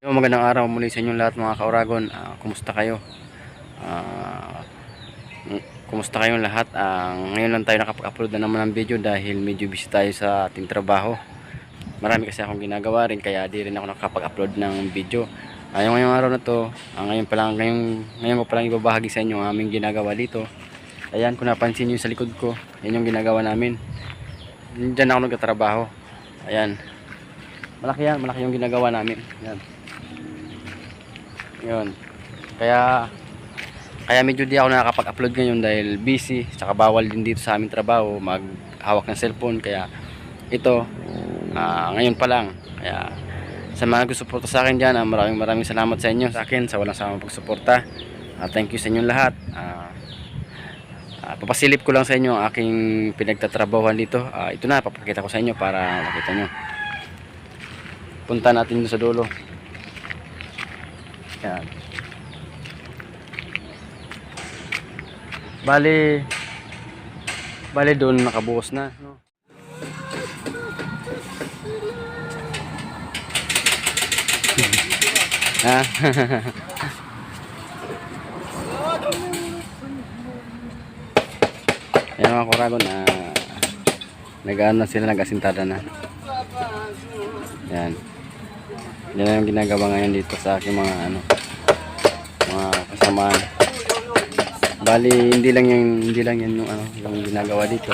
Magandang araw muli sa inyong lahat mga kauragon. Kumusta kayo? Ah, Kumusta kayong lahat? Ngayon lang tayo nakapag-upload na naman ng video dahil medyo busy tayo sa ating trabaho. Marami kasi akong ginagawa rin kaya di rin ako nakapag-upload ng video. Ngayong araw na to, ngayon ko pa lang ibabahagi sa inyo ang aming ginagawa dito. Ayan, kung napansin nyo sa likod ko, yan yung ginagawa namin. Diyan ako nagtatrabaho. Ayan. Malaki yung ginagawa namin. Ayan. Yun. Kaya medyo di ako nakakapag-upload ngayon dahil busy, saka bawal din dito sa aming trabaho maghawak ng cellphone. Kaya ito ngayon pa lang. Kaya sa mga gusto sa akin dyan, maraming salamat sa inyo, sa akin, sa walang samang pagsuporta. Thank you sa inyong lahat. Papasilip ko lang sa inyo ang aking pinagtatrabahuan dito. Ito na, papakita ko sa inyo para makita nyo. Punta natin sa dulo. Yan. Bali doon nakabuhos na, no? Ha? Ayan mga kuragon, nag-asintada na. Yan. Yan ang ginagawa ngayon dito sa aking mga kasamaan. Bali hindi lang yan yung ginagawa dito.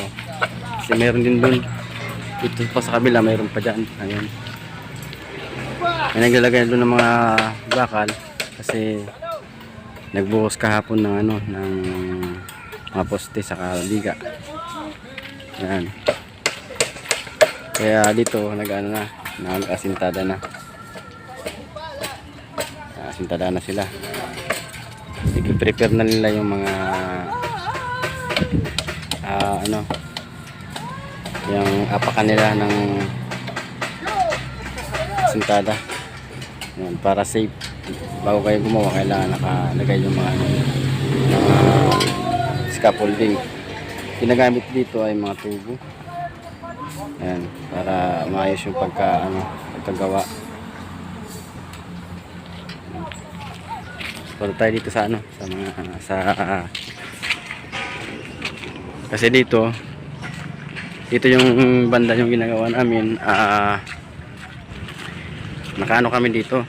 Kasi meron din doon. Dito pa sa kabila mayroon pa diyan. Ayun. May naglalagay doon ng mga bakal kasi nagbuhos kahapon ng mga poste sa liga. Yan. Kaya dito nag-asintada na. Asintada na sila. I-prepare na nila yung mga yung apakan nila ng asintada. Yan, para safe. Bago kayo gumawa, kailangan nakalagay yung mga scaffolding. Ginagamit dito ay mga tubo. Yan, para maayos yung pagkagawa. Para tayo dito sa kasi dito yung banda yung ginagawa namin. Nakaano kami dito,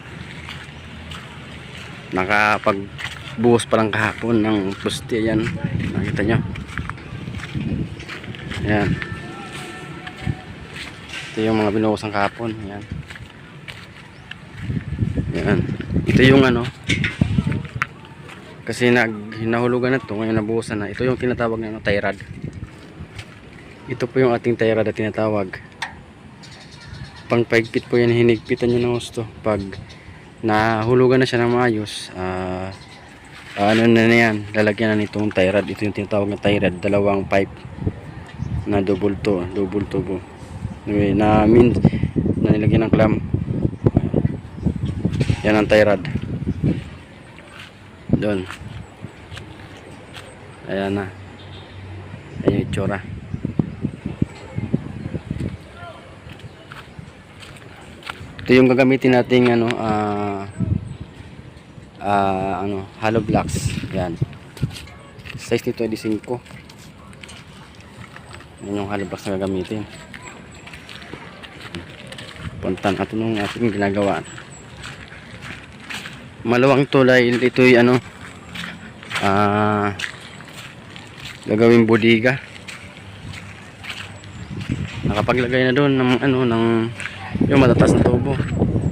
nakapagbuhos pa lang kahapon ng poste. Yan, nakita nyo. Yan, ito yung mga binuhusan kahapon. Yan, ito yung kasi nahulugan na to, ngayon nabuhusan na. Ito yung tinatawag na tie rod. Ito po yung ating tie rod na tinatawag. Pang paigpit po yan, hinigpitan nyo ng gusto. Pag nahulugan na siya ng maayos, na yan, lalagyan na nitong tie rod. Ito yung tinatawag na tie rod, dalawang pipe na double tubo na nilagyan ng clamp. Yan ang tie rod doon. Ayan na, ayan yung itsura. Ito yung gagamitin nating hollow blocks. Yan, size nito ay 5. Yan yung hollow blocks na gagamitin. Puntan natin yung ating ginagawa. Malawang tulay. Ito ay gagawing bodega. Nakapaglagay na doon ng yung matatas na tubo.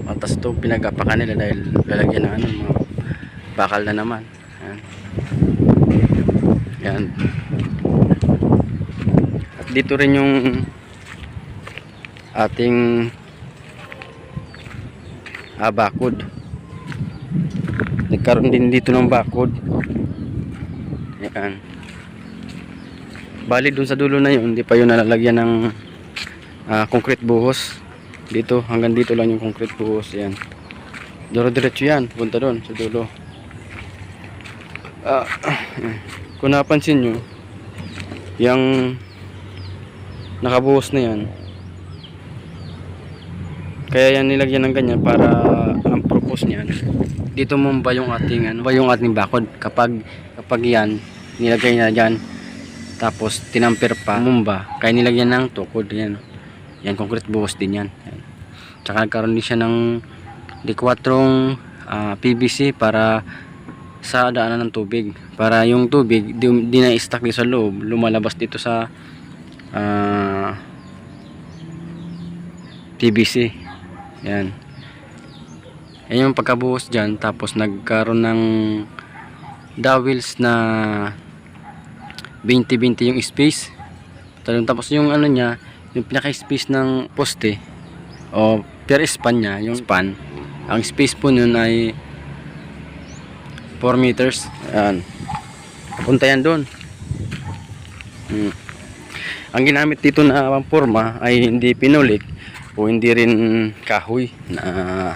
Matatas ito pinagapakan nila dahil lalagyan ng mga bakal na naman. Yan. At dito rin yung ating bakod. Nagkaroon din dito ng bakod. Yan. Bali dun sa dulo na yun, hindi pa yun nalalagyan ng concrete buhos. Dito, hanggang dito lang yung concrete buhos. Yan. Diretso yan, punta doon sa dulo. Kung napansin nyo, yung nakabuhos na yan, kaya yan nilagyan ng ganyan para ang purpose pagkatapos niyan, dito mumba yung ating bakod. Kapag yan nilagay na diyan, tapos tinamper pa, mumba, kaya nilagyan ng tukod yan. Yan, concrete buhos din yan. Yan. Tsaka nagkaroon din siya ng D4 PVC para sa daanan ng tubig, para yung tubig di na stuck dito sa loob, lumalabas dito sa PVC. Yan. Yan yung pagkabuhos dyan. Tapos nagkaroon ng dowels na 20-20 yung space. Tapos yung ano niya, yung pinaka space ng poste o per span niya, yung span, ang space po nun ay 4 meters. Ayan, papunta yan doon. Ang ginamit dito na pamporma ay hindi pinulik o hindi rin kahoy na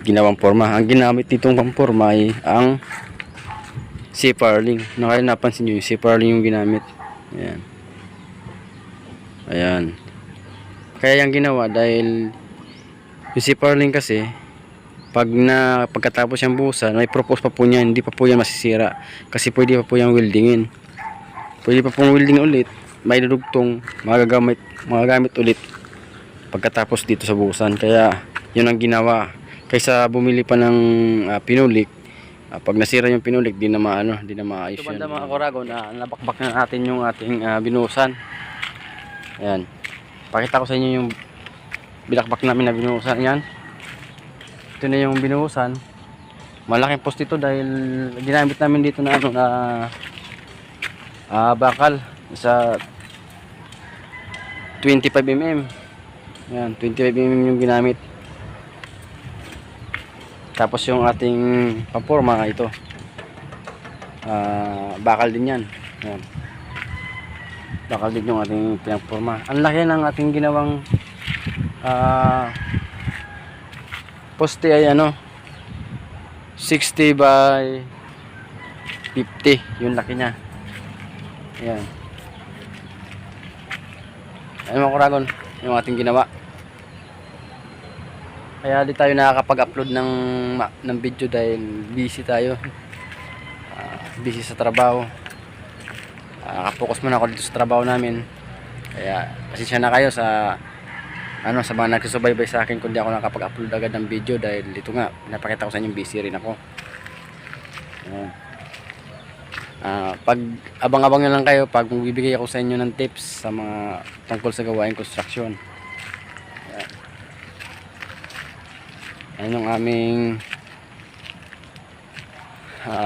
ginawang forma. Ang ginamit ditong pamporma ay ang C-Parling. Kaya napansin nyo yung C-Parling yung ginamit. Ayan. Ayan. Kaya yung ginawa dahil yung C-Parling kasi pagkatapos yung buhusan, may propose pa po niya, hindi pa po yan masisira kasi pwede pa po yung weldingin, pwede pa pong welding ulit, may dudugtong, magagamit ulit pagkatapos dito sa buhusan. Kaya yun ang ginawa kaysa bumili pa ng pinulik. Pag nasira yung pinulik, di na maayos yun. Ito mga Kurago, na nabakbak na natin yung ating binuhusan. Ayan, pakita ko sa inyo yung binakbak namin na binuhusan. Yan, ito na yung binuhusan. Malaking post ito dahil ginamit namin dito na bakal sa 25mm. Yan, 25mm yung ginamit. Tapos yung ating pamporma ito, bakal din yan. Yan, bakal din yung ating pinagporma. Ang laki ng ating ginawang poste ay 60 by 50 yung laki nya. Ayan, ayun mga Kuragon, yung ating ginawa. Kaya di tayo nakakapag-upload ng video dahil busy tayo, busy sa trabaho. Nakapokus muna ako dito sa trabaho namin. Kaya pasensya na kayo sa mga nagsusubaybay sa akin kung di ako nakapag-upload agad ng video dahil dito nga, napakita ko sa inyo busy rin ako. Pag abang-abang nyo lang kayo pag magbibigay ako sa inyo ng tips sa mga tungkol sa gawaing construction. Ayan yung aming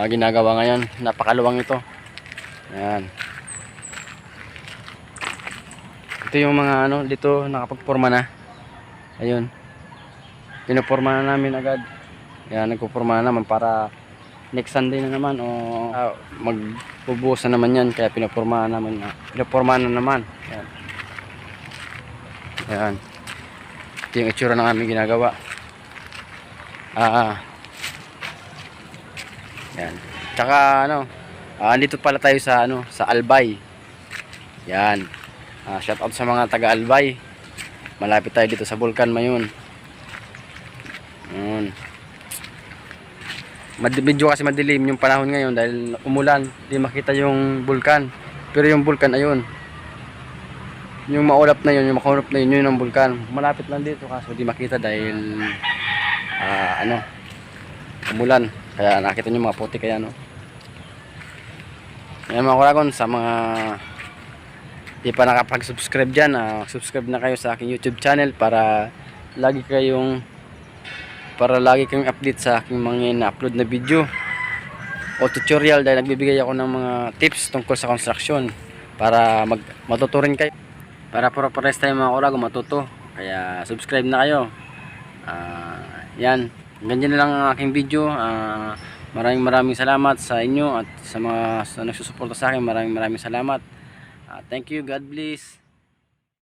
ginagawa ngayon. Napakaluwang ito. Ayan. Ito yung mga dito nakapagporma na. Ayun, pinuporma na namin agad. Ayan, nagpuporma na naman para next Sunday na naman o magbubuhos na naman yan. Kaya pinuporma na naman. Ayan. Ayan, ito yung itsura ng aming ginagawa. Yan. Tsaka andito pala tayo sa sa Albay. Yan. Shout out sa mga taga Albay. Malapit tayo dito sa Bulkan Mayon. Medyo kasi madilim yung panahon ngayon dahil umulan, di makita yung bulkan. Pero yung bulkan ayun. Yung maulap na yun, yung makunop na yun, yun ang bulkan. Malapit lang dito kaso di makita dahil umulan, kaya nakita nyo mga puti. Kaya ayan mga Kuragon, sa mga di pa nakapag-subscribe dyan, subscribe na kayo sa aking YouTube channel para lagi kayong update sa aking mga na-upload na video o tutorial dahil nagbibigay ako ng mga tips tungkol sa construction para matuturin kayo, para pares tayo mga Kuragon matuto. Kaya subscribe na kayo. Yan, ganyan na lang ang aking video. Maraming salamat sa inyo at sa mga nagsusuporta sa akin. Maraming salamat. Thank you. God bless.